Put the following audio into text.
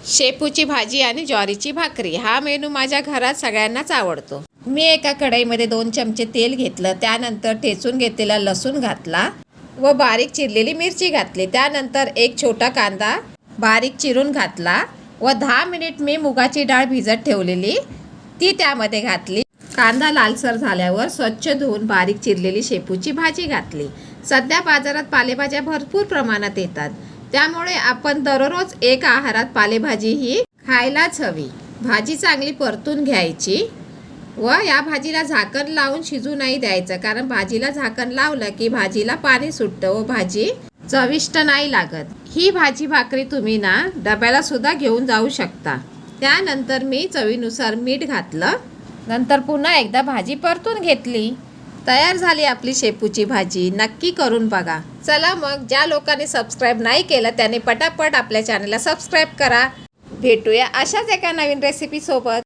शेपूची भाजी आणि ज्वारीची भाकरी हा मेनू माझ्या घरात सगळ्यांनाच आवडतो। मी एका कढईमध्ये 2 चमचे तेल घेतलं, त्यानंतर ठेचून घेतलेला लसूण घातला व बारीक चिरलेली मिरची घातली। त्यानंतर एक छोटा कांदा बारीक चिरून घातला व 10 मिनिट मी मुगाची डाळ भिजत ठेवलेली ती त्यामध्ये घातली। कांदा लालसर झाल्यावर स्वच्छ धुवून बारीक चिरलेली शेपूची भाजी घातली। सध्या बाजारात पालेभाज्या भरपूर प्रमाणात येतात, त्यामुळे आपण दररोज एक आहारात पालेभाजी ही खायलाच हवी। भाजी चांगली परतून घ्यायची व या भाजीला झाकण लावून शिजू नाही द्यायचं, कारण भाजीला झाकण लावलं की भाजीला पाणी सुटतं व भाजी चविष्ट नाही लागत। ही भाजी भाकरी तुम्ही ना डब्याला सुद्धा घेऊन जाऊ शकता। त्यानंतर मी चवीनुसार मीठ घातलं, नंतर पुन्हा एकदा भाजी परतून घेतली। तयार झाली आपली शेपूची भाजी। नक्की करून बघा। चला मग, ज्या लोकांनी सबस्क्राईब नाही केलं त्यांनी पटापट आपल्या चॅनलला सबस्क्राईब करा। भेटूया अशाच एका नवीन रेसिपी सोबत।